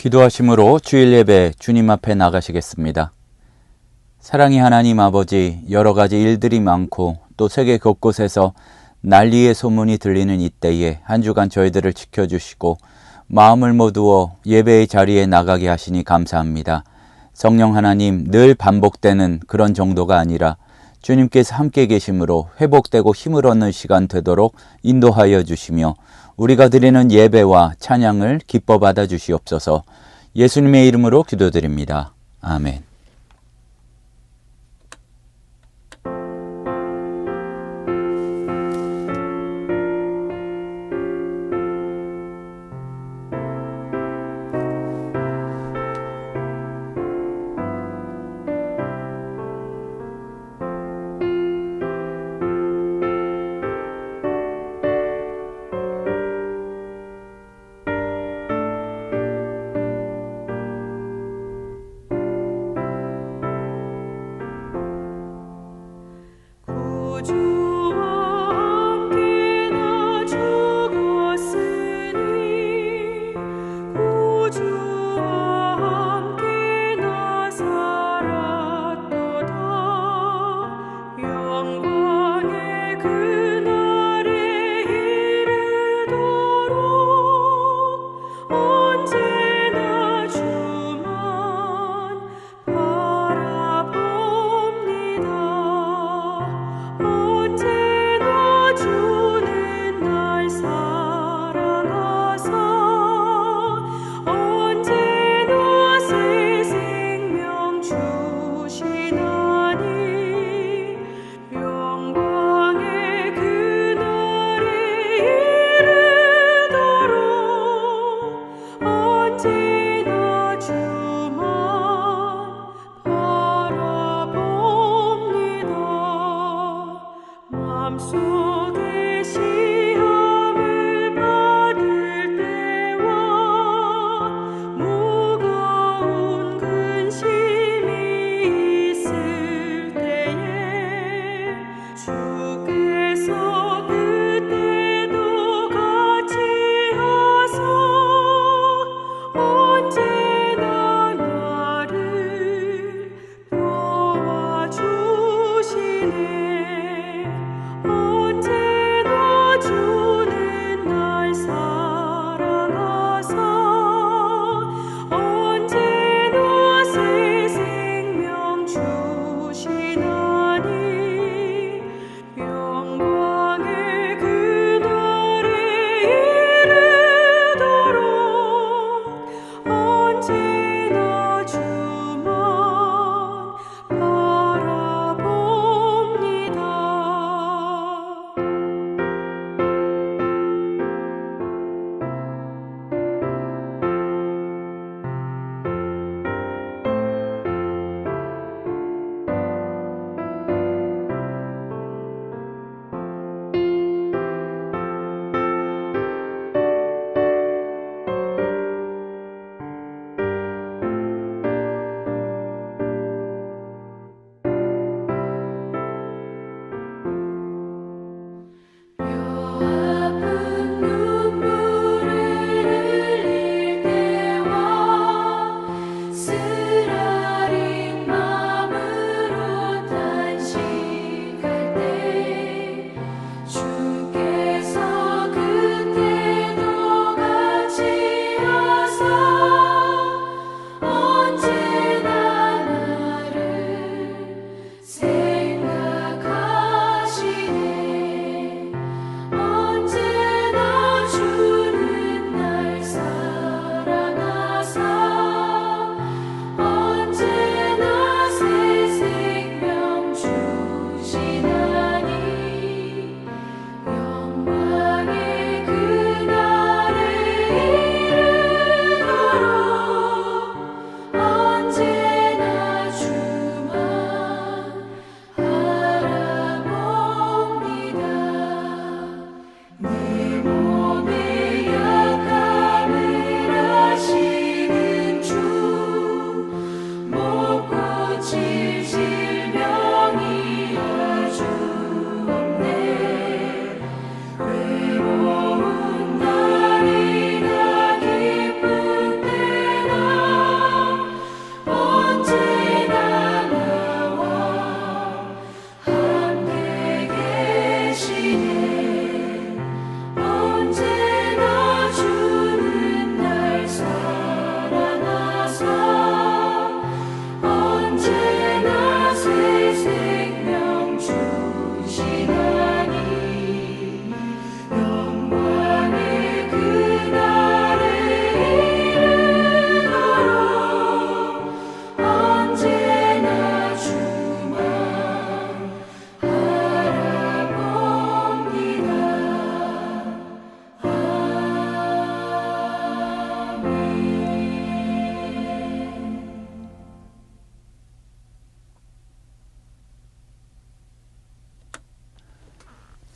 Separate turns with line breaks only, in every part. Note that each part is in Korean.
기도하심으로 주일 예배 주님 앞에 나가시겠습니다. 사랑의 하나님 아버지, 여러 가지 일들이 많고 또 세계 곳곳에서 난리의 소문이 들리는 이때에 한 주간 저희들을 지켜주시고 마음을 모두어 예배의 자리에 나가게 하시니 감사합니다. 성령 하나님, 늘 반복되는 그런 정도가 아니라 주님께서 함께 계심으로 회복되고 힘을 얻는 시간 되도록 인도하여 주시며 우리가 드리는 예배와 찬양을 기뻐 받아 주시옵소서. 예수님의 이름으로 기도드립니다. 아멘.
주시나니 영광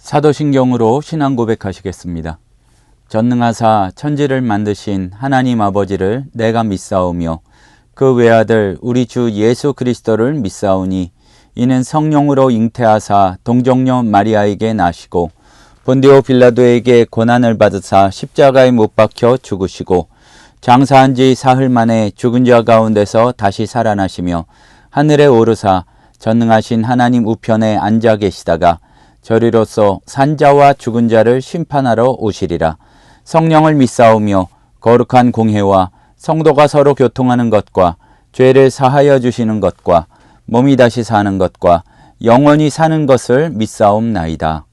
사도신경으로 신앙 고백하시겠습니다. 전능하사 천지를 만드신 하나님 아버지를 내가 믿사오며 그 외아들 우리 주 예수 그리스도를 믿사오니 이는 성령으로 잉태하사 동정녀 마리아에게 나시고 본디오 빌라도에게 고난을 받으사 십자가에 못 박혀 죽으시고 장사한 지 사흘 만에 죽은 자 가운데서 다시 살아나시며 하늘에 오르사 전능하신 하나님 우편에 앉아 계시다가 저리로서 산자와 죽은 자를 심판하러 오시리라. 성령을 믿사오며 거룩한 공회와 성도가 서로 교통하는 것과 죄를 사하여 주시는 것과 몸이 다시 사는 것과 영원히 사는 것을 믿사옵나이다.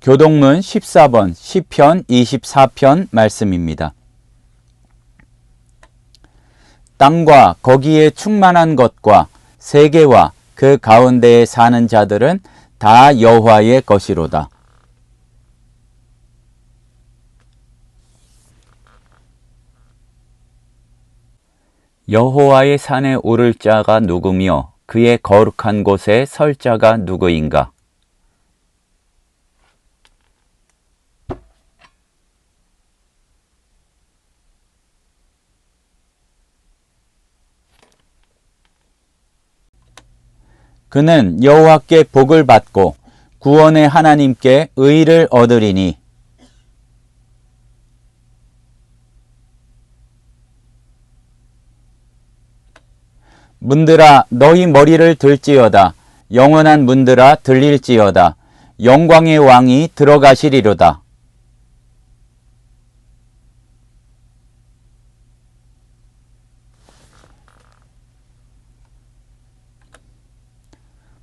교동문 14번 시편 24편 말씀입니다. 땅과 거기에 충만한 것과 세계와 그 가운데에 사는 자들은 다 여호와의 것이로다. 여호와의 산에 오를 자가 누구며 그의 거룩한 곳에 설 자가 누구인가? 그는 여호와께 복을 받고 구원의 하나님께 의를 얻으리니 문들아 너희 머리를 들지어다. 영원한 문들아 들릴지어다. 영광의 왕이 들어가시리로다.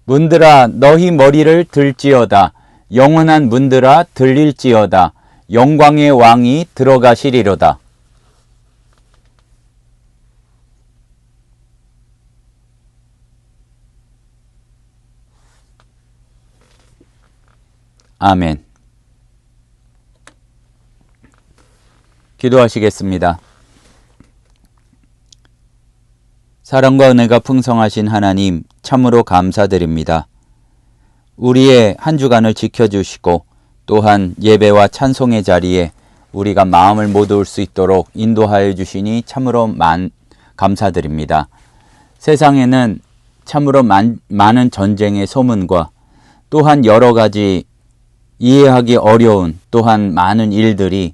문들아 너희 머리를 들지어다. 영원한 문들아 들릴지어다. 영광의 왕이 들어가시리로다. 아멘. 기도하시겠습니다. 사랑과 은혜가 풍성하신 하나님, 참으로 감사드립니다. 우리의 한 주간을 지켜주시고 또한 예배와 찬송의 자리에 우리가 마음을 모을 수 있도록 인도하여 주시니 참으로 감사드립니다. 세상에는 참으로 많은 전쟁의 소문과 또한 여러 가지 이해하기 어려운 또한 많은 일들이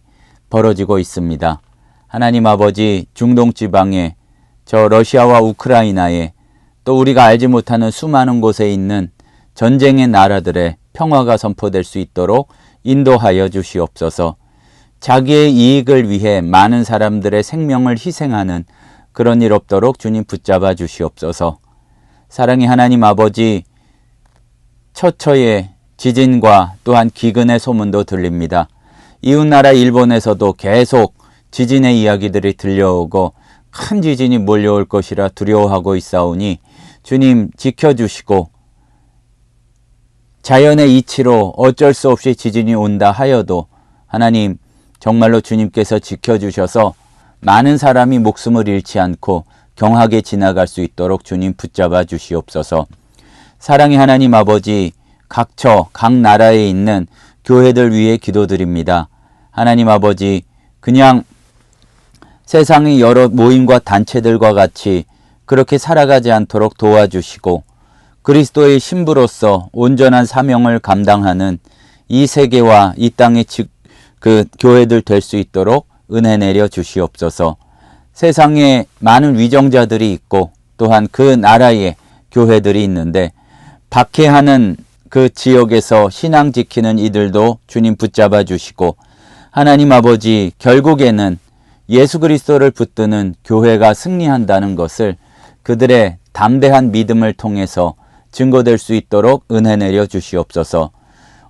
벌어지고 있습니다. 하나님 아버지, 중동 지방에 저 러시아와 우크라이나에 또 우리가 알지 못하는 수많은 곳에 있는 전쟁의 나라들의 평화가 선포될 수 있도록 인도하여 주시옵소서. 자기의 이익을 위해 많은 사람들의 생명을 희생하는 그런 일 없도록 주님 붙잡아 주시옵소서. 사랑의 하나님 아버지, 처처에 지진과 또한 기근의 소문도 들립니다. 이웃나라 일본에서도 계속 지진의 이야기들이 들려오고 큰 지진이 몰려올 것이라 두려워하고 있사오니 주님 지켜주시고 자연의 이치로 어쩔 수 없이 지진이 온다 하여도 하나님 정말로 주님께서 지켜주셔서 많은 사람이 목숨을 잃지 않고 경하게 지나갈 수 있도록 주님 붙잡아 주시옵소서. 사랑의 하나님 아버지, 각 나라에 있는 교회들 위해 기도드립니다. 하나님 아버지, 그냥 세상의 여러 모임과 단체들과 같이 그렇게 살아가지 않도록 도와주시고 그리스도의 신부로서 온전한 사명을 감당하는 이 세계와 이 땅의 그 교회들 될 수 있도록 은혜 내려 주시옵소서. 세상에 많은 위정자들이 있고 또한 그 나라에 교회들이 있는데 박해하는 그 지역에서 신앙 지키는 이들도 주님 붙잡아 주시고 하나님 아버지, 결국에는 예수 그리스도를 붙드는 교회가 승리한다는 것을 그들의 담대한 믿음을 통해서 증거될 수 있도록 은혜 내려 주시옵소서.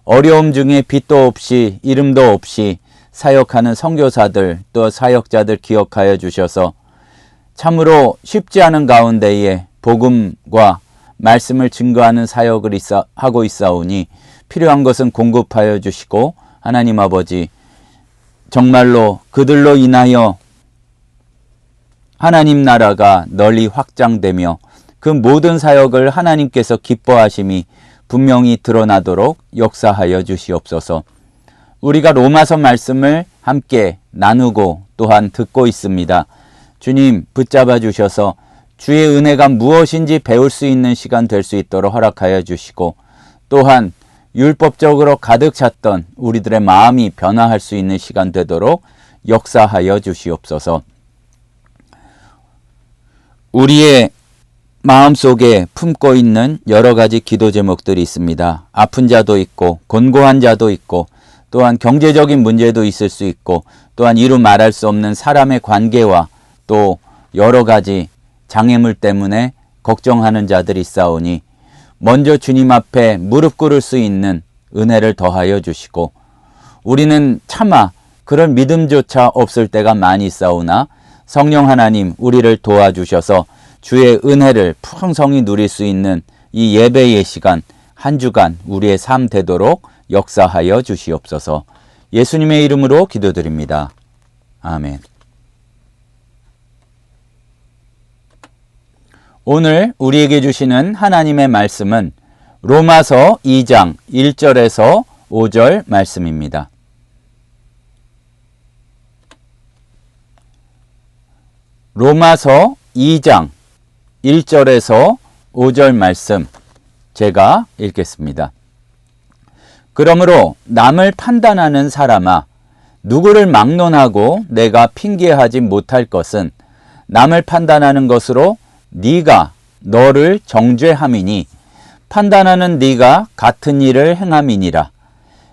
어려움 중에 빛도 없이 이름도 없이 사역하는 선교사들 또 사역자들 기억하여 주셔서 참으로 쉽지 않은 가운데에 복음과 말씀을 증거하는 사역을 하고 있사오니 필요한 것은 공급하여 주시고 하나님 아버지, 정말로 그들로 인하여 하나님 나라가 널리 확장되며 그 모든 사역을 하나님께서 기뻐하심이 분명히 드러나도록 역사하여 주시옵소서. 우리가 로마서 말씀을 함께 나누고 또한 듣고 있습니다. 주님 붙잡아 주셔서 주의 은혜가 무엇인지 배울 수 있는 시간 될 수 있도록 허락하여 주시고, 또한 율법적으로 가득 찼던 우리들의 마음이 변화할 수 있는 시간 되도록 역사하여 주시옵소서. 우리의 마음속에 품고 있는 여러 가지 기도 제목들이 있습니다. 아픈 자도 있고 곤고한 자도 있고, 또한 경제적인 문제도 있을 수 있고, 또한 이루 말할 수 없는 사람의 관계와 또 여러 가지 장애물 때문에 걱정하는 자들이 있사오니 먼저 주님 앞에 무릎 꿇을 수 있는 은혜를 더하여 주시고, 우리는 차마 그럴 믿음조차 없을 때가 많이 있사오나 성령 하나님 우리를 도와주셔서 주의 은혜를 풍성히 누릴 수 있는 이 예배의 시간 한 주간 우리의 삶 되도록 역사하여 주시옵소서. 예수님의 이름으로 기도드립니다. 아멘. 오늘 우리에게 주시는 하나님의 말씀은 로마서 2장 1절에서 5절 말씀입니다. 로마서 2장 1절에서 5절 말씀 제가 읽겠습니다. 그러므로 남을 판단하는 사람아, 누구를 막론하고 내가 핑계하지 못할 것은 남을 판단하는 것으로 네가 너를 정죄함이니 판단하는 네가 같은 일을 행함이니라.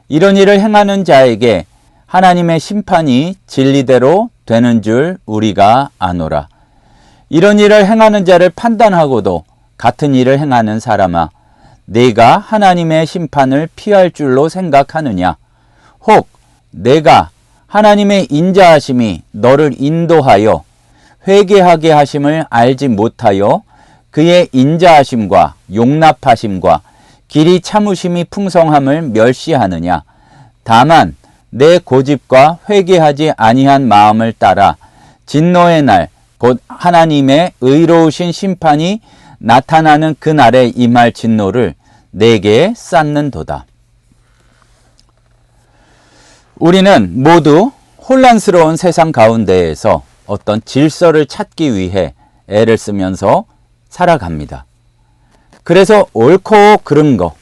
이런 일을 행하는 자에게 하나님의 심판이 진리대로 되는 줄 우리가 아노라. 이런 일을 행하는 자를 판단하고도 같은 일을 행하는 사람아, 네가 하나님의 심판을 피할 줄로 생각하느냐? 혹 내가 하나님의 인자하심이 너를 인도하여 회개하게 하심을 알지 못하여 그의 인자하심과 용납하심과 길이 참으심이 풍성함을 멸시하느냐? 다만 내 고집과 회개하지 아니한 마음을 따라 진노의 날 곧 하나님의 의로우신 심판이 나타나는 그날에 임할 진노를 내게 쌓는도다. 우리는 모두 혼란스러운 세상 가운데에서 어떤 질서를 찾기 위해 애를 쓰면서 살아갑니다. 그래서 옳고 그른 것,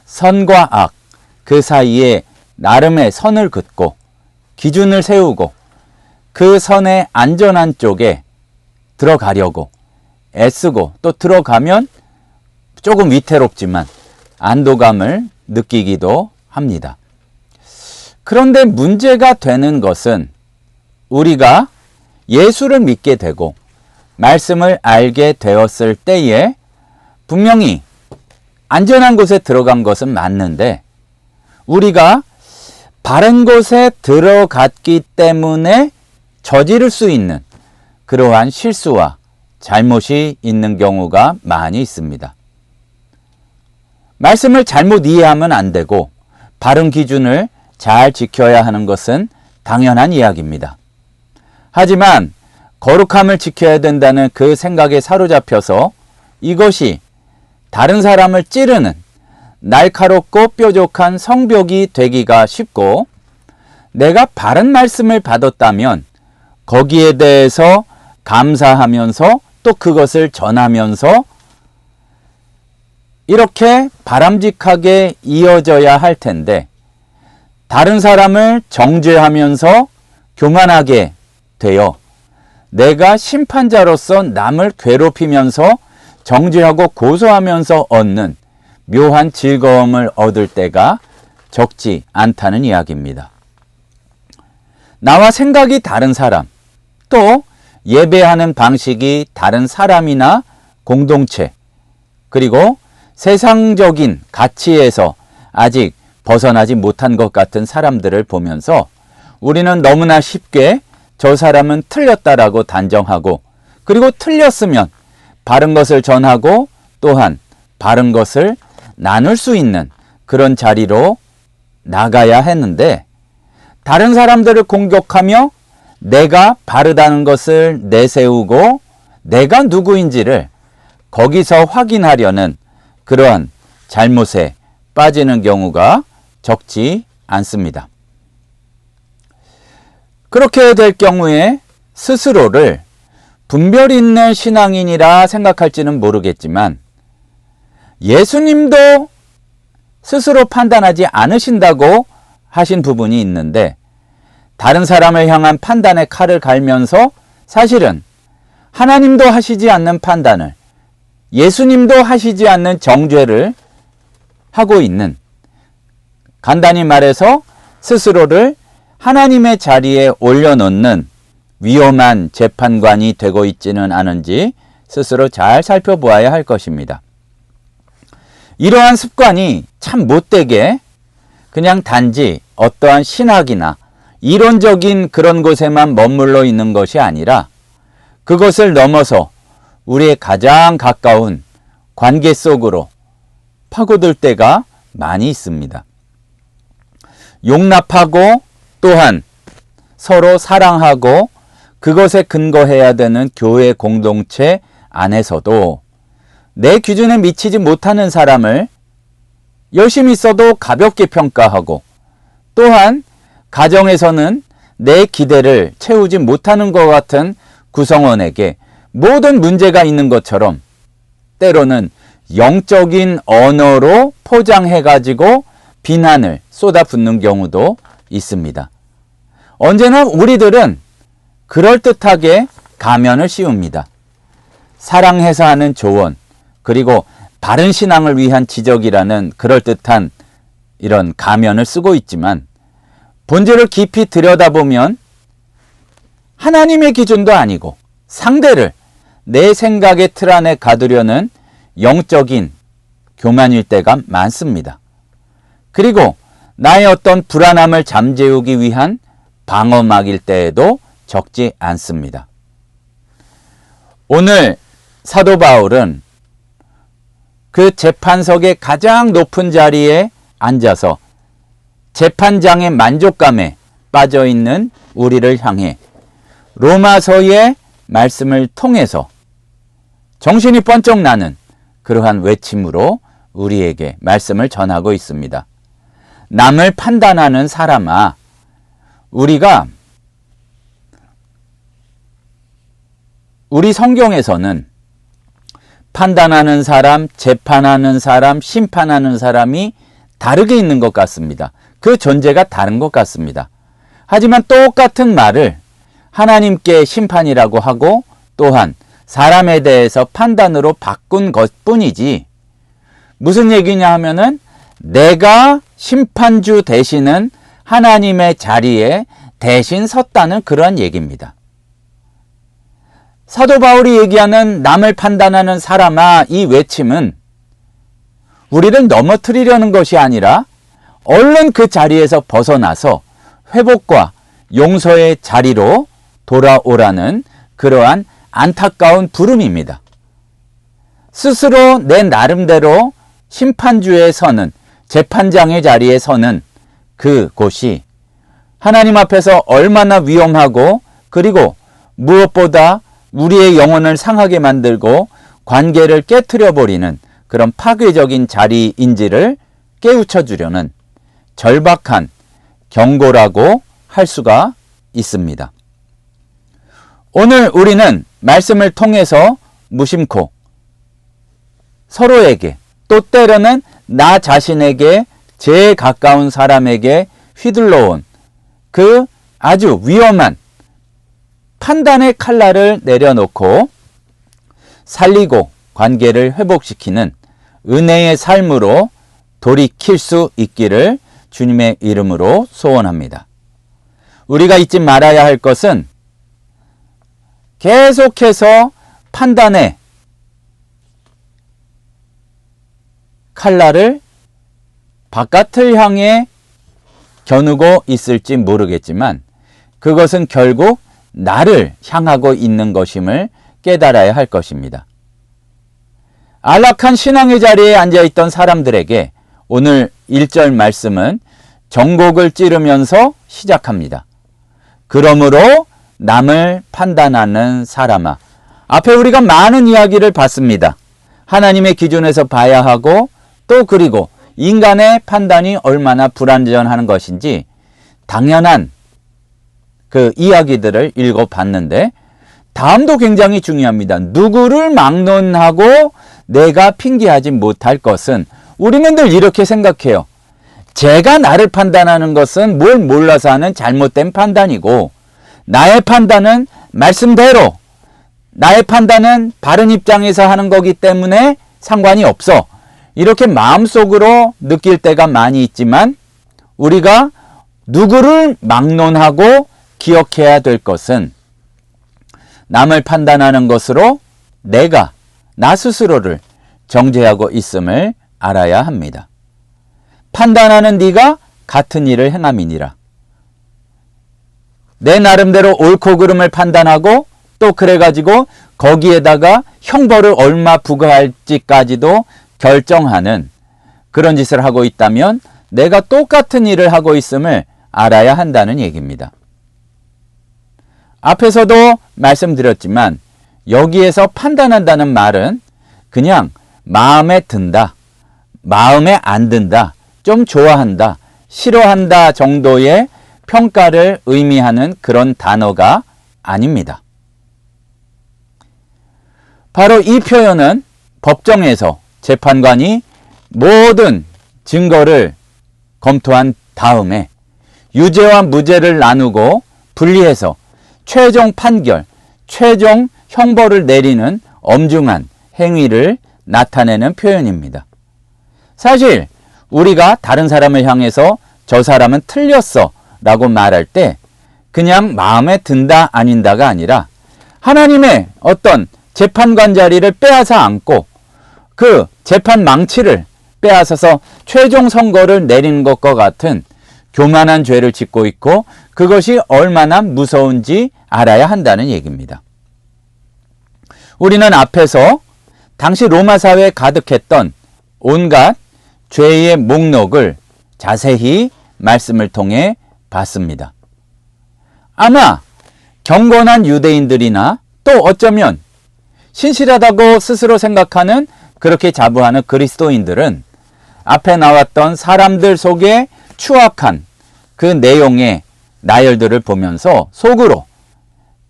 선과 악, 그 사이에 나름의 선을 긋고 기준을 세우고 그 선의 안전한 쪽에 들어가려고 애쓰고, 또 들어가면 조금 위태롭지만 안도감을 느끼기도 합니다. 그런데 문제가 되는 것은 우리가 예수를 믿게 되고 말씀을 알게 되었을 때에 분명히 안전한 곳에 들어간 것은 맞는데, 우리가 바른 곳에 들어갔기 때문에 저지를 수 있는 그러한 실수와 잘못이 있는 경우가 많이 있습니다. 말씀을 잘못 이해하면 안 되고 바른 기준을 잘 지켜야 하는 것은 당연한 이야기입니다. 하지만 거룩함을 지켜야 된다는 그 생각에 사로잡혀서 이것이 다른 사람을 찌르는 날카롭고 뾰족한 성벽이 되기가 쉽고, 내가 바른 말씀을 받았다면 거기에 대해서 감사하면서 또 그것을 전하면서 이렇게 바람직하게 이어져야 할 텐데, 다른 사람을 정죄하면서 교만하게 되어 내가 심판자로서 남을 괴롭히면서 정죄하고 고소하면서 얻는 묘한 즐거움을 얻을 때가 적지 않다는 이야기입니다. 나와 생각이 다른 사람, 또 예배하는 방식이 다른 사람이나 공동체, 그리고 세상적인 가치에서 아직 벗어나지 못한 것 같은 사람들을 보면서 우리는 너무나 쉽게 저 사람은 틀렸다라고 단정하고, 그리고 틀렸으면 바른 것을 전하고 또한 바른 것을 나눌 수 있는 그런 자리로 나가야 했는데, 다른 사람들을 공격하며 내가 바르다는 것을 내세우고 내가 누구인지를 거기서 확인하려는 그러한 잘못에 빠지는 경우가 적지 않습니다. 그렇게 될 경우에 스스로를 분별 있는 신앙인이라 생각할지는 모르겠지만 예수님도 스스로 판단하지 않으신다고 하신 부분이 있는데 다른 사람을 향한 판단의 칼을 갈면서 사실은 하나님도 하시지 않는 판단을 예수님도 하시지 않는 정죄를 하고 있는, 간단히 말해서 스스로를 하나님의 자리에 올려놓는 위험한 재판관이 되고 있지는 않은지 스스로 잘 살펴보아야 할 것입니다. 이러한 습관이 참 못되게 그냥 단지 어떠한 신학이나 이론적인 그런 곳에만 머물러 있는 것이 아니라 그것을 넘어서 우리의 가장 가까운 관계 속으로 파고들 때가 많이 있습니다. 용납하고 또한 서로 사랑하고 그것에 근거해야 되는 교회 공동체 안에서도 내 기준에 미치지 못하는 사람을 열심히 써도 가볍게 평가하고 또한 가정에서는 내 기대를 채우지 못하는 것 같은 구성원에게 모든 문제가 있는 것처럼 때로는 영적인 언어로 포장해가지고 비난을 쏟아붓는 경우도 있습니다. 언제나 우리들은 그럴듯하게 가면을 씌웁니다. 사랑해서 하는 조언, 그리고 바른 신앙을 위한 지적이라는 그럴듯한 이런 가면을 쓰고 있지만 본질을 깊이 들여다보면 하나님의 기준도 아니고 상대를 내 생각의 틀 안에 가두려는 영적인 교만일 때가 많습니다. 그리고 나의 어떤 불안함을 잠재우기 위한 방어막일 때에도 적지 않습니다. 오늘 사도 바울은 그 재판석의 가장 높은 자리에 앉아서 재판장의 만족감에 빠져있는 우리를 향해 로마서의 말씀을 통해서 정신이 번쩍 나는 그러한 외침으로 우리에게 말씀을 전하고 있습니다. 남을 판단하는 사람아, 우리 성경에서는 판단하는 사람, 재판하는 사람, 심판하는 사람이 다르게 있는 것 같습니다. 그 존재가 다른 것 같습니다. 하지만 똑같은 말을 하나님께 심판이라고 하고 또한 사람에 대해서 판단으로 바꾼 것뿐이지, 무슨 얘기냐 하면은 내가 심판주 되시는 하나님의 자리에 대신 섰다는 그런 얘기입니다. 사도 바울이 얘기하는 남을 판단하는 사람아, 이 외침은 우리를 넘어뜨리려는 것이 아니라 얼른 그 자리에서 벗어나서 회복과 용서의 자리로 돌아오라는 그러한 안타까운 부름입니다. 스스로 내 나름대로 심판주에 서는, 재판장의 자리에 서는 그곳이 하나님 앞에서 얼마나 위험하고 그리고 무엇보다 우리의 영혼을 상하게 만들고 관계를 깨트려 버리는 그런 파괴적인 자리인지를 깨우쳐 주려는 절박한 경고라고 할 수가 있습니다. 오늘 우리는 말씀을 통해서 무심코 서로에게, 또 때로는 나 자신에게, 제일 가까운 사람에게 휘둘러온 그 아주 위험한 판단의 칼날을 내려놓고 살리고 관계를 회복시키는 은혜의 삶으로 돌이킬 수 있기를 주님의 이름으로 소원합니다. 우리가 잊지 말아야 할 것은 계속해서 판단의 칼날을 바깥을 향해 겨누고 있을지 모르겠지만 그것은 결국 나를 향하고 있는 것임을 깨달아야 할 것입니다. 안락한 신앙의 자리에 앉아있던 사람들에게 오늘 1절 말씀은 정곡을 찌르면서 시작합니다. 그러므로 남을 판단하는 사람아. 앞에 우리가 많은 이야기를 봤습니다. 하나님의 기준에서 봐야 하고 또 그리고 인간의 판단이 얼마나 불완전한 것인지 당연한 그 이야기들을 읽어봤는데 다음도 굉장히 중요합니다. 누구를 막론하고 내가 핑계하지 못할 것은 우리는 늘 이렇게 생각해요. 제가 나를 판단하는 것은 뭘 몰라서 하는 잘못된 판단이고 나의 판단은 말씀대로 나의 판단은 바른 입장에서 하는 거기 때문에 상관이 없어. 이렇게 마음속으로 느낄 때가 많이 있지만 우리가 누구를 막론하고 기억해야 될 것은 남을 판단하는 것으로 내가 나 스스로를 정죄하고 있음을 알아야 합니다. 판단하는 네가 같은 일을 행함이니라. 내 나름대로 옳고 그름을 판단하고 또 그래가지고 거기에다가 형벌을 얼마 부과할지까지도 결정하는 그런 짓을 하고 있다면 내가 똑같은 일을 하고 있음을 알아야 한다는 얘기입니다. 앞에서도 말씀드렸지만 여기에서 판단한다는 말은 그냥 마음에 든다, 마음에 안 든다, 좀 좋아한다, 싫어한다 정도의 평가를 의미하는 그런 단어가 아닙니다. 바로 이 표현은 법정에서 재판관이 모든 증거를 검토한 다음에 유죄와 무죄를 나누고 분리해서 최종 판결, 최종 형벌을 내리는 엄중한 행위를 나타내는 표현입니다. 사실 우리가 다른 사람을 향해서 저 사람은 틀렸어 라고 말할 때 그냥 마음에 든다 아닌다가 아니라 하나님의 어떤 재판관 자리를 빼앗아 안고 그 재판 망치를 빼앗아서 최종 선고를 내리는 것과 같은 교만한 죄를 짓고 있고 그것이 얼마나 무서운지 알아야 한다는 얘기입니다. 우리는 앞에서 당시 로마 사회에 가득했던 온갖 죄의 목록을 자세히 말씀을 통해 봤습니다. 아마 경건한 유대인들이나 또 어쩌면 신실하다고 스스로 생각하는 그렇게 자부하는 그리스도인들은 앞에 나왔던 사람들 속에 추악한 그 내용의 나열들을 보면서 속으로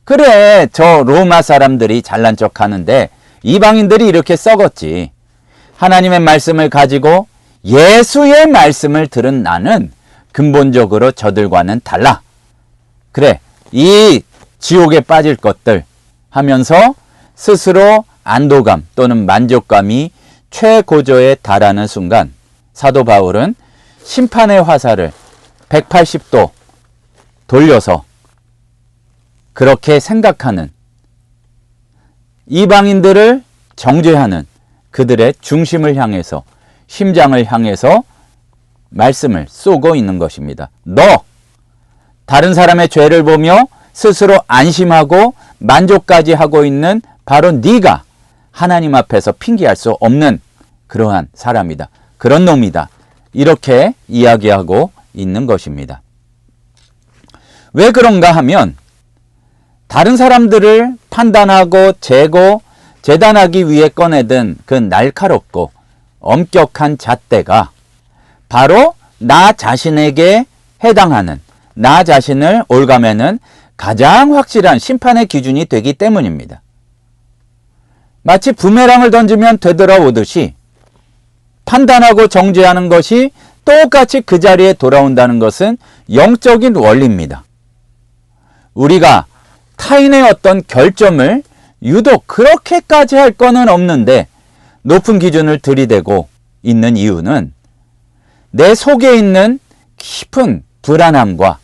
그래 저 로마 사람들이 잘난 척 하는데 이방인들이 이렇게 썩었지. 하나님의 말씀을 가지고 예수의 말씀을 들은 나는 근본적으로 저들과는 달라. 그래 이 지옥에 빠질 것들 하면서 스스로 안도감 또는 만족감이 최고조에 달하는 순간 사도 바울은 심판의 화살을 180도 돌려서 그렇게 생각하는 이방인들을 정죄하는 그들의 중심을 향해서 심장을 향해서 말씀을 쏘고 있는 것입니다. 너 다른 사람의 죄를 보며 스스로 안심하고 만족까지 하고 있는 바로 네가 하나님 앞에서 핑계할 수 없는 그러한 사람이다. 그런 놈이다. 이렇게 이야기하고 있는 것입니다. 왜 그런가 하면 다른 사람들을 판단하고 재단하기 위해 꺼내든 그 날카롭고 엄격한 잣대가 바로 나 자신에게 해당하는 나 자신을 올가매는 가장 확실한 심판의 기준이 되기 때문입니다. 마치 부메랑을 던지면 되돌아오듯이 판단하고 정죄하는 것이 똑같이 그 자리에 돌아온다는 것은 영적인 원리입니다. 우리가 타인의 어떤 결점을 유독 그렇게까지 할 거는 없는데 높은 기준을 들이대고 있는 이유는 내 속에 있는 깊은 불안함과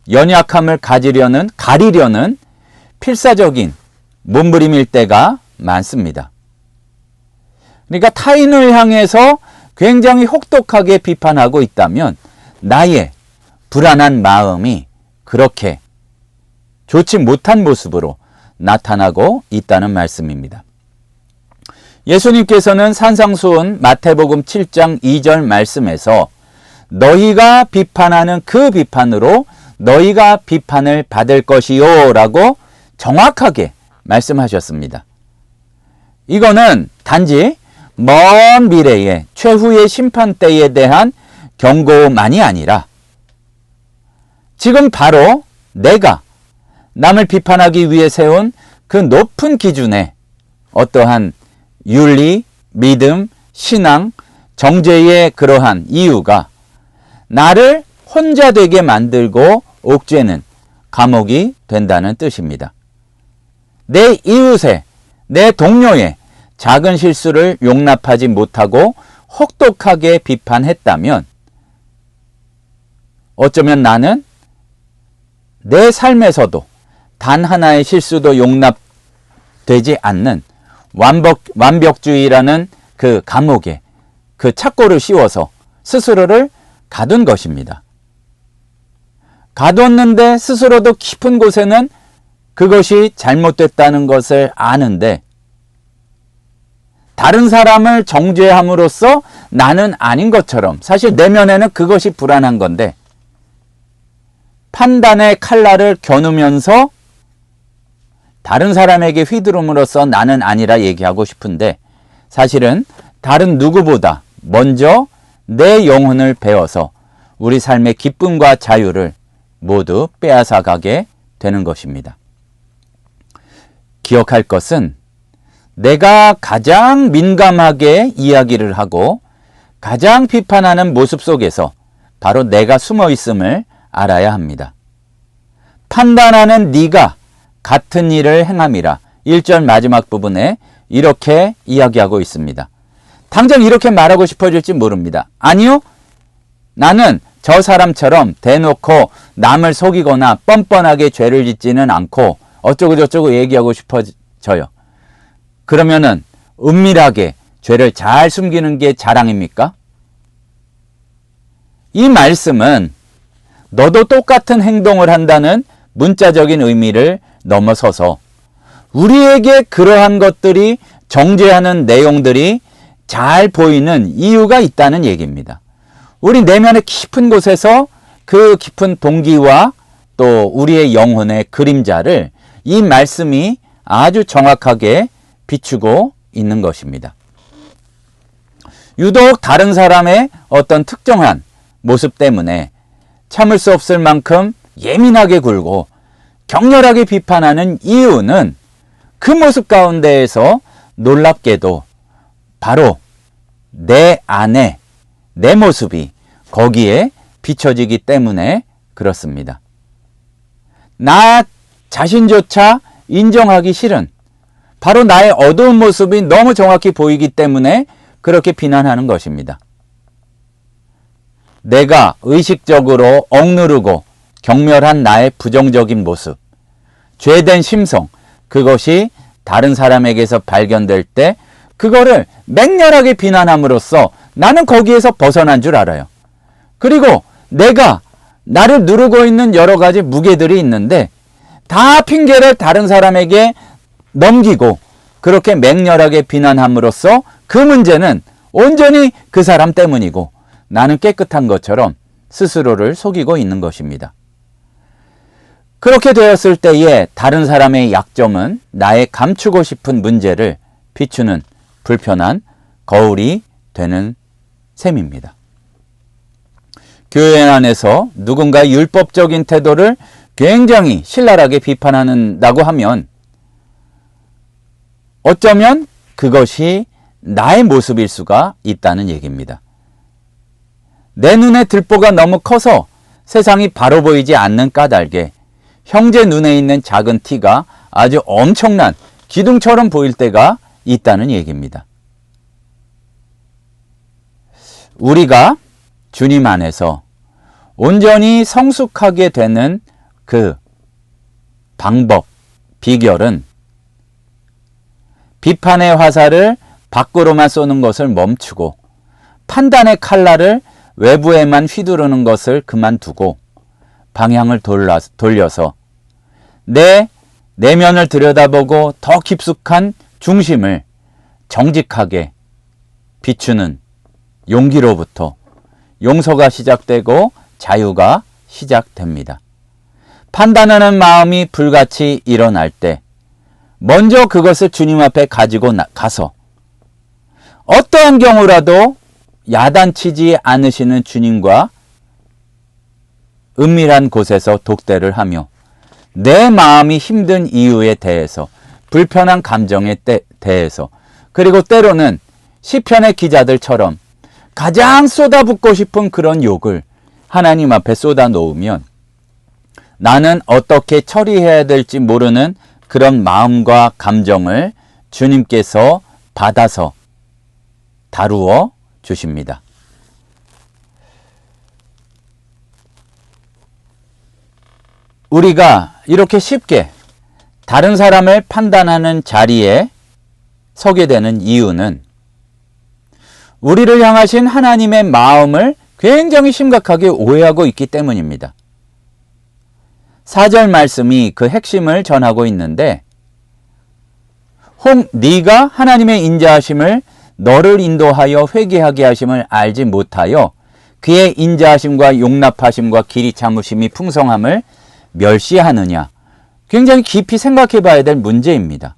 연약함을 가리려는 필사적인 몸부림일 때가 많습니다. 그러니까 타인을 향해서 굉장히 혹독하게 비판하고 있다면 나의 불안한 마음이 그렇게 좋지 못한 모습으로 나타나고 있다는 말씀입니다. 예수님께서는 산상수훈 마태복음 7장 2절 말씀에서 너희가 비판하는 그 비판으로 너희가 비판을 받을 것이요 라고 정확하게 말씀하셨습니다. 이거는 단지 먼 미래의 최후의 심판대에 대한 경고만이 아니라 지금 바로 내가 남을 비판하기 위해 세운 그 높은 기준에 어떠한 윤리, 믿음, 신앙, 정죄의 그러한 이유가 나를 혼자 되게 만들고 옥죄는 감옥이 된다는 뜻입니다. 내 이웃의, 내 동료의 작은 실수를 용납하지 못하고 혹독하게 비판했다면 어쩌면 나는 내 삶에서도 단 하나의 실수도 용납되지 않는 완벽주의라는 그 감옥에 그 착고를 씌워서 스스로를 가둔 것입니다. 가뒀는데 스스로도 깊은 곳에는 그것이 잘못됐다는 것을 아는데 다른 사람을 정죄함으로써 나는 아닌 것처럼 사실 내면에는 그것이 불안한 건데 판단의 칼날을 겨누면서 다른 사람에게 휘두름으로써 나는 아니라 얘기하고 싶은데 사실은 다른 누구보다 먼저 내 영혼을 베어서 우리 삶의 기쁨과 자유를 모두 빼앗아가게 되는 것입니다. 기억할 것은 내가 가장 민감하게 이야기를 하고 가장 비판하는 모습 속에서 바로 내가 숨어 있음을 알아야 합니다. 판단하는 네가 같은 일을 행함이라 1절 마지막 부분에 이렇게 이야기하고 있습니다. 당장 이렇게 말하고 싶어질지 모릅니다. 아니요, 나는 저 사람처럼 대놓고 남을 속이거나 뻔뻔하게 죄를 짓지는 않고 어쩌고저쩌고 얘기하고 싶어져요. 그러면은 은밀하게 죄를 잘 숨기는 게 자랑입니까? 이 말씀은 너도 똑같은 행동을 한다는 문자적인 의미를 넘어서서 우리에게 그러한 것들이 정죄하는 내용들이 잘 보이는 이유가 있다는 얘기입니다. 우리 내면의 깊은 곳에서 그 깊은 동기와 또 우리의 영혼의 그림자를 이 말씀이 아주 정확하게 비추고 있는 것입니다. 유독 다른 사람의 어떤 특정한 모습 때문에 참을 수 없을 만큼 예민하게 굴고 격렬하게 비판하는 이유는 그 모습 가운데에서 놀랍게도 바로 내 안에 내 모습이 거기에 비춰지기 때문에 그렇습니다. 나 자신조차 인정하기 싫은 바로 나의 어두운 모습이 너무 정확히 보이기 때문에 그렇게 비난하는 것입니다. 내가 의식적으로 억누르고 경멸한 나의 부정적인 모습, 죄된 심성, 그것이 다른 사람에게서 발견될 때 그거를 맹렬하게 비난함으로써 나는 거기에서 벗어난 줄 알아요. 그리고 내가 나를 누르고 있는 여러 가지 무게들이 있는데 다 핑계를 다른 사람에게 넘기고 그렇게 맹렬하게 비난함으로써 그 문제는 온전히 그 사람 때문이고 나는 깨끗한 것처럼 스스로를 속이고 있는 것입니다. 그렇게 되었을 때에 다른 사람의 약점은 나의 감추고 싶은 문제를 비추는 불편한 거울이 되는 셈입니다. 교회 안에서 누군가의 율법적인 태도를 굉장히 신랄하게 비판한다고 하면 어쩌면 그것이 나의 모습일 수가 있다는 얘기입니다. 내 눈에 들보가 너무 커서 세상이 바로 보이지 않는 까닭에 형제 눈에 있는 작은 티가 아주 엄청난 기둥처럼 보일 때가 있다는 얘기입니다. 우리가 주님 안에서 온전히 성숙하게 되는 그 방법, 비결은 비판의 화살을 밖으로만 쏘는 것을 멈추고 판단의 칼날을 외부에만 휘두르는 것을 그만두고 방향을 돌려서 내 내면을 들여다보고 더 깊숙한 중심을 정직하게 비추는 용기로부터 용서가 시작되고 자유가 시작됩니다. 판단하는 마음이 불같이 일어날 때 먼저 그것을 주님 앞에 가지고 가서 어떠한 경우라도 야단치지 않으시는 주님과 은밀한 곳에서 독대를 하며 내 마음이 힘든 이유에 대해서, 불편한 감정에 대해서, 그리고 때로는 시편의 기자들처럼 가장 쏟아붓고 싶은 그런 욕을 하나님 앞에 쏟아 놓으면 나는 어떻게 처리해야 될지 모르는 그런 마음과 감정을 주님께서 받아서 다루어 주십니다. 우리가 이렇게 쉽게 다른 사람을 판단하는 자리에 서게 되는 이유는 우리를 향하신 하나님의 마음을 굉장히 심각하게 오해하고 있기 때문입니다. 4절 말씀이 그 핵심을 전하고 있는데, 혹 네가 하나님의 인자하심을 너를 인도하여 회개하게 하심을 알지 못하여 그의 인자하심과 용납하심과 길이 참으심이 풍성함을 멸시하느냐. 굉장히 깊이 생각해 봐야 될 문제입니다.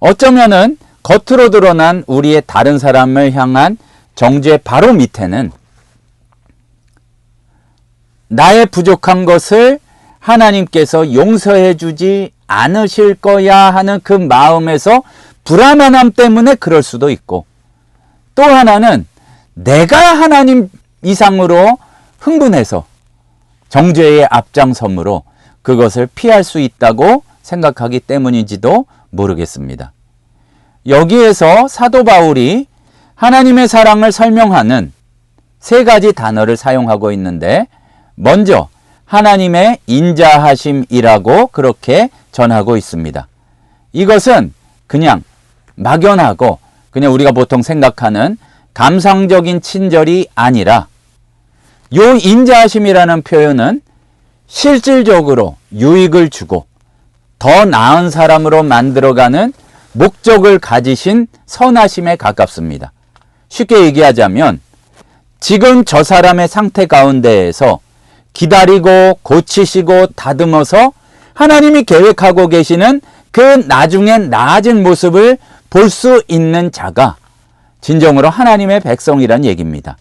어쩌면은 겉으로 드러난 우리의 다른 사람을 향한 정죄 바로 밑에는 나의 부족한 것을 하나님께서 용서해 주지 않으실 거야 하는 그 마음에서 불안함 때문에 그럴 수도 있고, 또 하나는 내가 하나님 이상으로 흥분해서 정죄의 앞장섬으로 그것을 피할 수 있다고 생각하기 때문인지도 모르겠습니다. 여기에서 사도 바울이 하나님의 사랑을 설명하는 3가지 단어를 사용하고 있는데, 먼저 하나님의 인자하심이라고 그렇게 전하고 있습니다. 이것은 그냥 막연하고 그냥 우리가 보통 생각하는 감상적인 친절이 아니라, 요 인자하심이라는 표현은 실질적으로 유익을 주고 더 나은 사람으로 만들어가는 목적을 가지신 선하심에 가깝습니다. 쉽게 얘기하자면 지금 저 사람의 상태 가운데에서 기다리고 고치시고 다듬어서 하나님이 계획하고 계시는 그 나중엔 나아진 모습을 볼 수 있는 자가 진정으로 하나님의 백성이란 얘기입니다.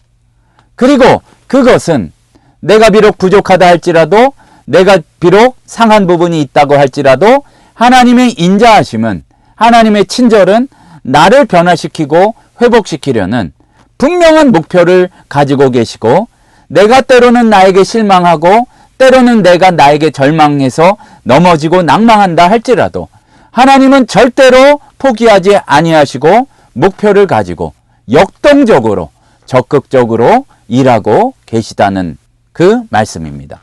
그리고 그것은 내가 비록 부족하다 할지라도, 내가 비록 상한 부분이 있다고 할지라도 하나님의 인자하심은, 하나님의 친절은 나를 변화시키고 회복시키려는 분명한 목표를 가지고 계시고, 내가 때로는 나에게 실망하고 때로는 내가 나에게 절망해서 넘어지고 낭망한다 할지라도 하나님은 절대로 포기하지 아니하시고 목표를 가지고 역동적으로 적극적으로 일하고 계시다는 그 말씀입니다.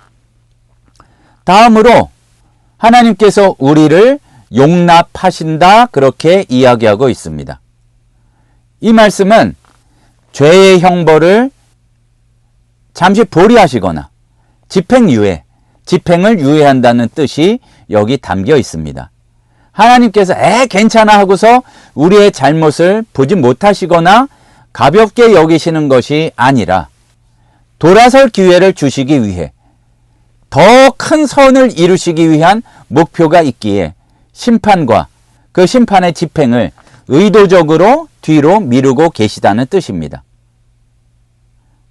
다음으로 하나님께서 우리를 용납하신다, 그렇게 이야기하고 있습니다. 이 말씀은 죄의 형벌을 잠시 보류하시거나 집행유예, 집행을 유예한다는 뜻이 여기 담겨 있습니다. 하나님께서 괜찮아 하고서 우리의 잘못을 보지 못하시거나 가볍게 여기시는 것이 아니라 돌아설 기회를 주시기 위해 더 큰 선을 이루시기 위한 목표가 있기에 심판과 그 심판의 집행을 의도적으로 뒤로 미루고 계시다는 뜻입니다.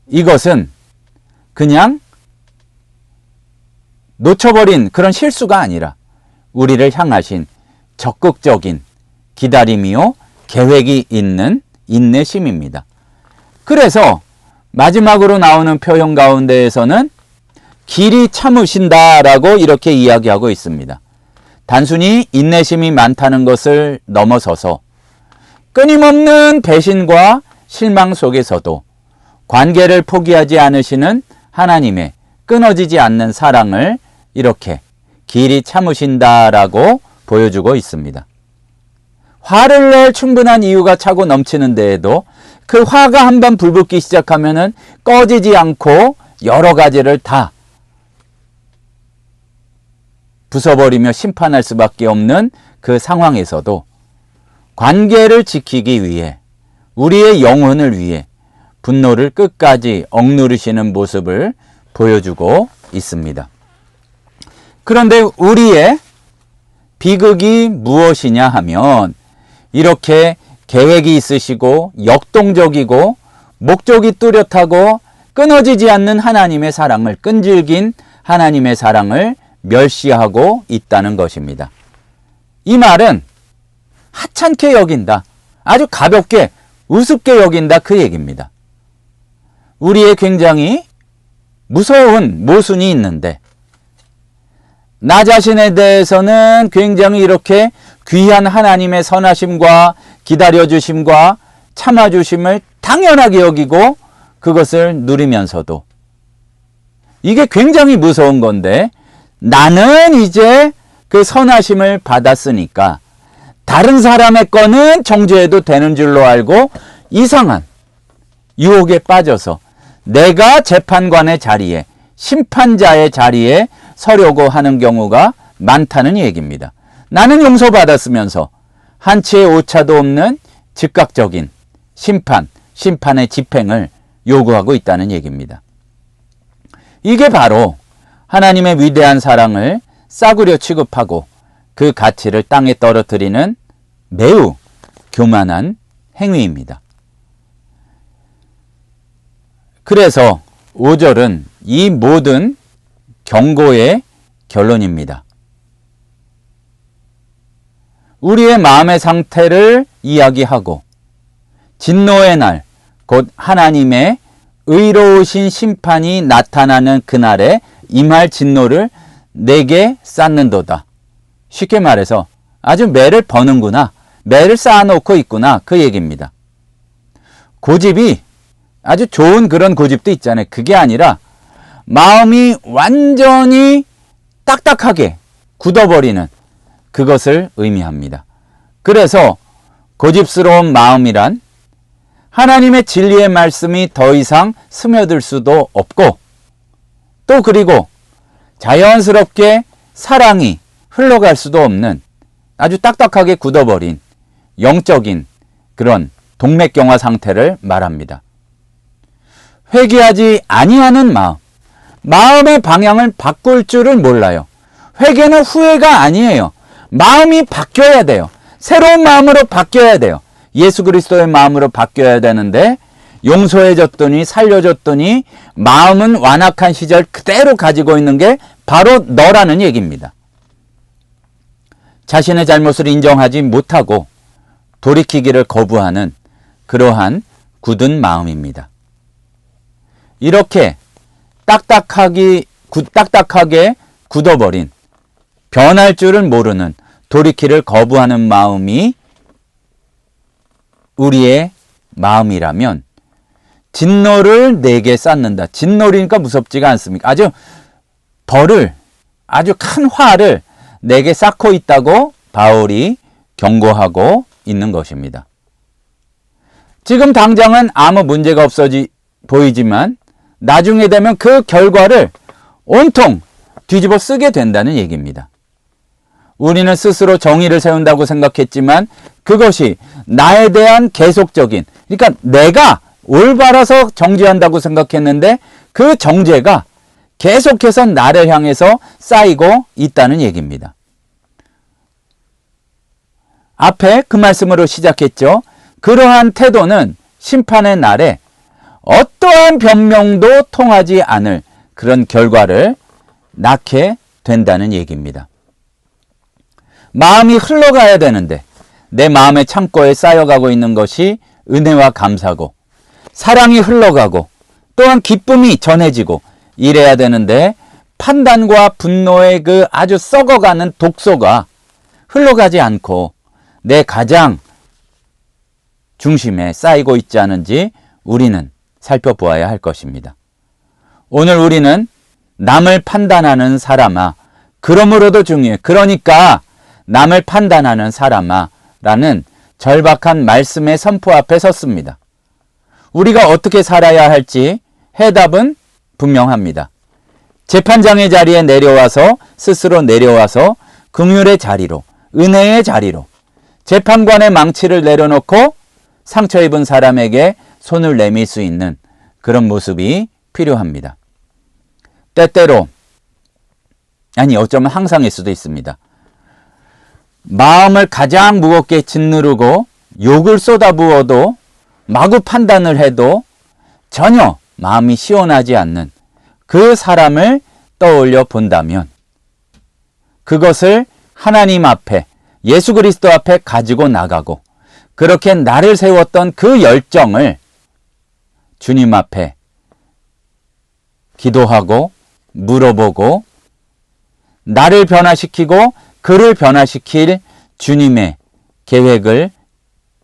이것은 그냥 놓쳐버린 그런 실수가 아니라 우리를 향하신 적극적인 기다림이요 계획이 있는 인내심입니다. 그래서 마지막으로 나오는 표현 가운데에서는 길이 참으신다라고 이렇게 이야기하고 있습니다. 단순히 인내심이 많다는 것을 넘어서서 끊임없는 배신과 실망 속에서도 관계를 포기하지 않으시는 하나님의 끊어지지 않는 사랑을 이렇게 길이 참으신다라고 보여주고 있습니다. 화를 낼 충분한 이유가 차고 넘치는 데에도 그 화가 한번 불붙기 시작하면은 꺼지지 않고 여러 가지를 다 부숴버리며 심판할 수밖에 없는 그 상황에서도 관계를 지키기 위해, 우리의 영혼을 위해 분노를 끝까지 억누르시는 모습을 보여주고 있습니다. 그런데 우리의 비극이 무엇이냐 하면 이렇게 계획이 있으시고 역동적이고 목적이 뚜렷하고 끊어지지 않는 하나님의 사랑을, 끈질긴 하나님의 사랑을 멸시하고 있다는 것입니다. 이 말은 하찮게 여긴다, 아주 가볍게 우습게 여긴다, 그 얘기입니다. 우리의 굉장히 무서운 모순이 있는데, 나 자신에 대해서는 굉장히 이렇게 귀한 하나님의 선하심과 기다려주심과 참아주심을 당연하게 여기고 그것을 누리면서도, 이게 굉장히 무서운 건데, 나는 이제 그 선하심을 받았으니까 다른 사람의 거는 정죄해도 되는 줄로 알고 이상한 유혹에 빠져서 내가 재판관의 자리에, 심판자의 자리에 서려고 하는 경우가 많다는 얘기입니다. 나는 용서받았으면서 한치의 오차도 없는 즉각적인 심판의 집행을 요구하고 있다는 얘기입니다. 이게 바로 하나님의 위대한 사랑을 싸구려 취급하고 그 가치를 땅에 떨어뜨리는 매우 교만한 행위입니다. 그래서 5절은 이 모든 경고의 결론입니다. 우리의 마음의 상태를 이야기하고 진노의 날, 곧 하나님의 의로우신 심판이 나타나는 그날에 임할 진노를 내게 쌓는도다. 쉽게 말해서 아주 매를 버는구나, 매를 쌓아놓고 있구나, 그 얘기입니다. 고집이 아주 좋은 그런 고집도 있잖아요. 그게 아니라 마음이 완전히 딱딱하게 굳어버리는 그것을 의미합니다. 그래서 고집스러운 마음이란 하나님의 진리의 말씀이 더 이상 스며들 수도 없고, 또 그리고 자연스럽게 사랑이 흘러갈 수도 없는 아주 딱딱하게 굳어버린 영적인 그런 동맥경화 상태를 말합니다. 회개하지 아니하는 마음, 마음의 방향을 바꿀 줄을 몰라요. 회개는 후회가 아니에요. 마음이 바뀌어야 돼요. 새로운 마음으로 바뀌어야 돼요. 예수 그리스도의 마음으로 바뀌어야 되는데, 용서해줬더니 살려줬더니 마음은 완악한 시절 그대로 가지고 있는 게 바로 너라는 얘기입니다. 자신의 잘못을 인정하지 못하고 돌이키기를 거부하는 그러한 굳은 마음입니다. 이렇게 딱딱하게 굳어버린, 변할 줄을 모르는, 돌이키를 거부하는 마음이 우리의 마음이라면 진노를 내게 쌓는다. 진노리니까 무섭지가 않습니까? 아주 큰 화를 내게 쌓고 있다고 바울이 경고하고 있는 것입니다. 지금 당장은 아무 문제가 없어 보이지만 나중에 되면 그 결과를 온통 뒤집어 쓰게 된다는 얘기입니다. 우리는 스스로 정의를 세운다고 생각했지만 그것이 나에 대한 계속적인, 그러니까 내가 올바라서 정죄한다고 생각했는데 그 정죄가 계속해서 나를 향해서 쌓이고 있다는 얘기입니다. 앞에 그 말씀으로 시작했죠. 그러한 태도는 심판의 날에 어떠한 변명도 통하지 않을 그런 결과를 낳게 된다는 얘기입니다. 마음이 흘러가야 되는데 내 마음의 창고에 쌓여가고 있는 것이 은혜와 감사고, 사랑이 흘러가고, 또한 기쁨이 전해지고 이래야 되는데 판단과 분노의 그 아주 썩어가는 독소가 흘러가지 않고 내 가장 중심에 쌓이고 있지 않은지 우리는 살펴보아야 할 것입니다. 오늘 우리는 남을 판단하는 사람아, 그러므로도 중요해. 그러니까 남을 판단하는 사람아 라는 절박한 말씀의 선포 앞에 섰습니다. 우리가 어떻게 살아야 할지 해답은 분명합니다. 재판장의 자리에 스스로 내려와서 긍휼의 자리로, 은혜의 자리로, 재판관의 망치를 내려놓고 상처 입은 사람에게 손을 내밀 수 있는 그런 모습이 필요합니다. 때때로, 어쩌면 항상일 수도 있습니다. 마음을 가장 무겁게 짓누르고 욕을 쏟아부어도 마구 판단을 해도 전혀 마음이 시원하지 않는 그 사람을 떠올려 본다면 그것을 하나님 앞에 예수 그리스도 앞에 가지고 나가고 그렇게 나를 세웠던 그 열정을 주님 앞에 기도하고 물어보고 나를 변화시키고 그를 변화시킬 주님의 계획을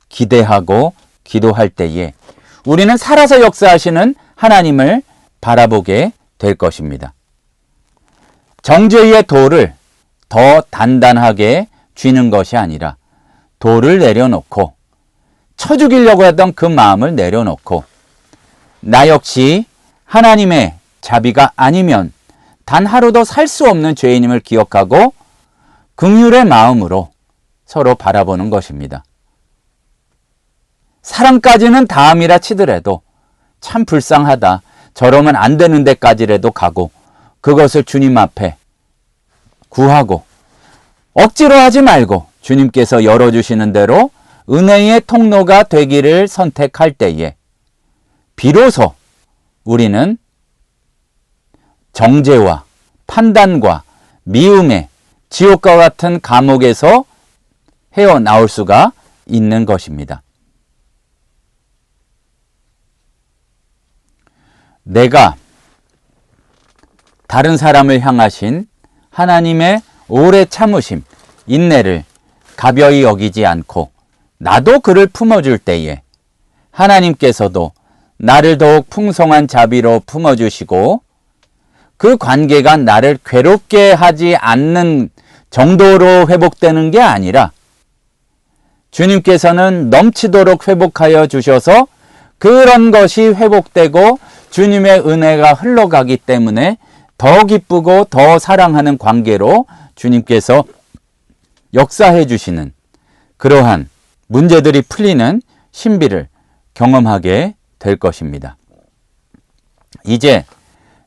기대하고 기도할 때에 우리는 살아서 역사하시는 하나님을 바라보게 될 것입니다. 정죄의 돌을 더 단단하게 쥐는 것이 아니라 돌을 내려놓고 쳐 죽이려고 했던 그 마음을 내려놓고 나 역시 하나님의 자비가 아니면 단 하루도 살 수 없는 죄인임을 기억하고 긍휼의 마음으로 서로 바라보는 것입니다. 사랑까지는 다음이라 치더라도 참 불쌍하다. 저러면 안 되는 데까지라도 가고 그것을 주님 앞에 구하고 억지로 하지 말고 주님께서 열어주시는 대로 은혜의 통로가 되기를 선택할 때에 비로소 우리는 정죄와 판단과 미움의 지옥과 같은 감옥에서 헤어나올 수가 있는 것입니다. 내가 다른 사람을 향하신 하나님의 오래 참으심, 인내를 가벼이 여기지 않고 나도 그를 품어줄 때에 하나님께서도 나를 더욱 풍성한 자비로 품어주시고 그 관계가 나를 괴롭게 하지 않는 정도로 회복되는 게 아니라 주님께서는 넘치도록 회복하여 주셔서 그런 것이 회복되고 주님의 은혜가 흘러가기 때문에 더 기쁘고 더 사랑하는 관계로 주님께서 역사해 주시는 그러한 문제들이 풀리는 신비를 경험하게 될 것입니다. 이제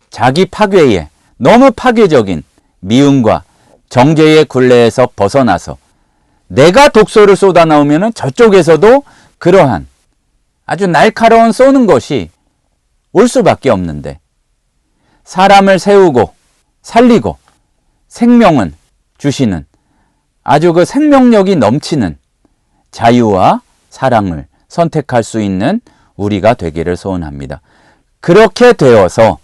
자기 파괴에 너무 파괴적인 미움과 정죄의 굴레에서 벗어나서 내가 독소를 쏟아나오면 저쪽에서도 그러한 아주 날카로운 쏘는 것이 올 수밖에 없는데 사람을 세우고 살리고 생명은 주시는 아주 그 생명력이 넘치는 자유와 사랑을 선택할 수 있는 우리가 되기를 소원합니다. 그렇게 되어서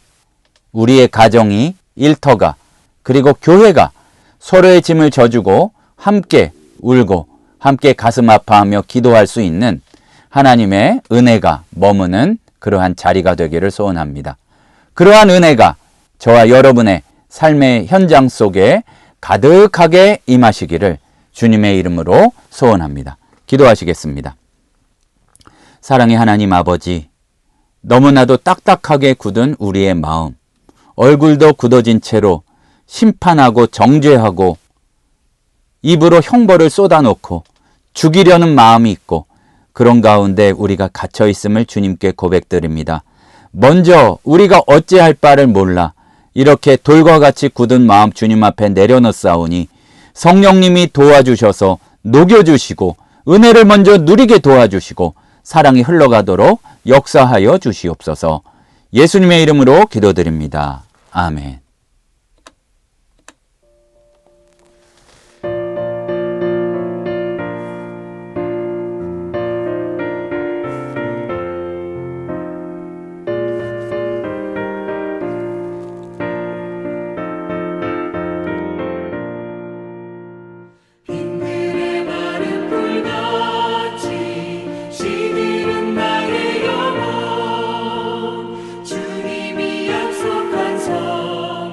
우리의 가정이 일터가 그리고 교회가 서로의 짐을 져주고 함께 울고 함께 가슴 아파하며 기도할 수 있는 하나님의 은혜가 머무는 그러한 자리가 되기를 소원합니다. 그러한 은혜가 저와 여러분의 삶의 현장 속에 가득하게 임하시기를 주님의 이름으로 소원합니다. 기도하시겠습니다. 사랑의 하나님 아버지, 너무나도 딱딱하게 굳은 우리의 마음, 얼굴도 굳어진 채로 심판하고 정죄하고 입으로 형벌을 쏟아놓고 죽이려는 마음이 있고 그런 가운데 우리가 갇혀 있음을 주님께 고백드립니다. 먼저 우리가 어찌할 바를 몰라 이렇게 돌과 같이 굳은 마음 주님 앞에 내려놓사오니 성령님이 도와주셔서 녹여주시고 은혜를 먼저 누리게 도와주시고 사랑이 흘러가도록 역사하여 주시옵소서. 예수님의 이름으로 기도드립니다. 아멘.
주님이 약속한 성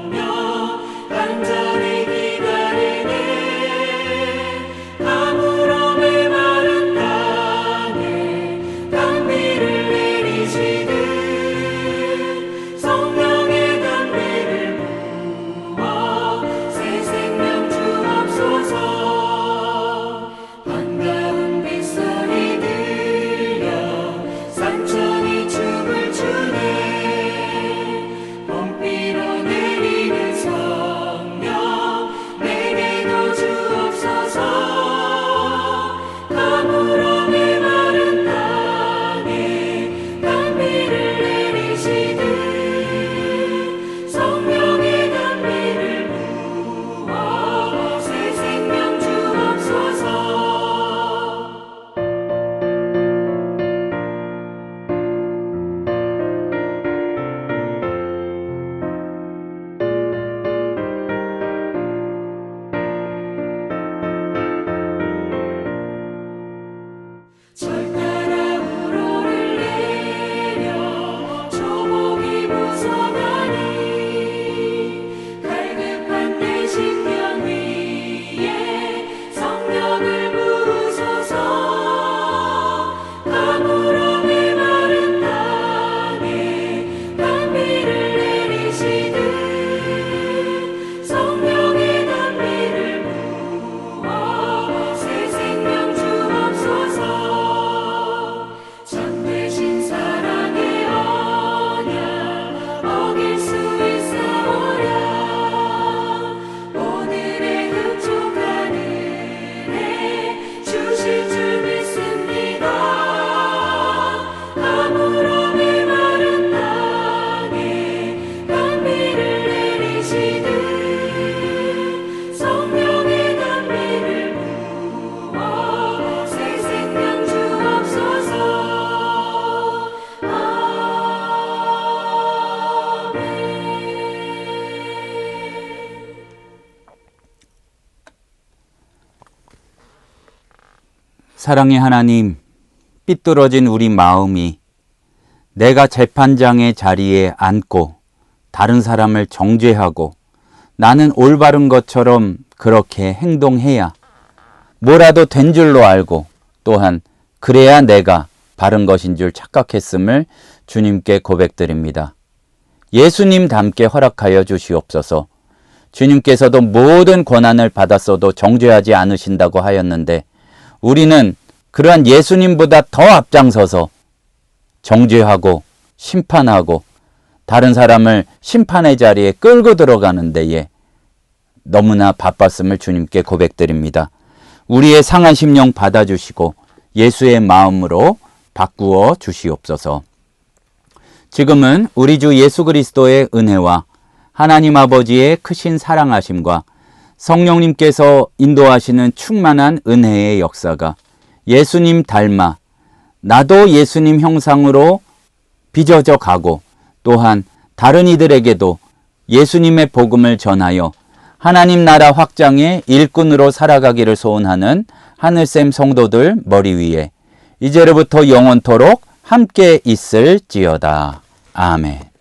사랑의 하나님, 삐뚤어진 우리 마음이 내가 재판장의 자리에 앉고 다른 사람을 정죄하고 나는 올바른 것처럼 그렇게 행동해야 뭐라도 된 줄로 알고 또한 그래야 내가 바른 것인 줄 착각했음을 주님께 고백드립니다. 예수님 닮게 허락하여 주시옵소서. 주님께서도 모든 권한을 받았어도 정죄하지 않으신다고 하였는데 우리는 그러한 예수님보다 더 앞장서서 정죄하고 심판하고 다른 사람을 심판의 자리에 끌고 들어가는 데에 너무나 바빴음을 주님께 고백드립니다. 우리의 상한 심령 받아주시고 예수의 마음으로 바꾸어 주시옵소서. 지금은 우리 주 예수 그리스도의 은혜와 하나님 아버지의 크신 사랑하심과 성령님께서 인도하시는 충만한 은혜의 역사가 예수님 닮아 나도 예수님 형상으로 빚어져 가고 또한 다른 이들에게도 예수님의 복음을 전하여 하나님 나라 확장의 일꾼으로 살아가기를 소원하는 하늘샘 성도들 머리 위에 이제로부터 영원토록 함께 있을지어다. 아멘.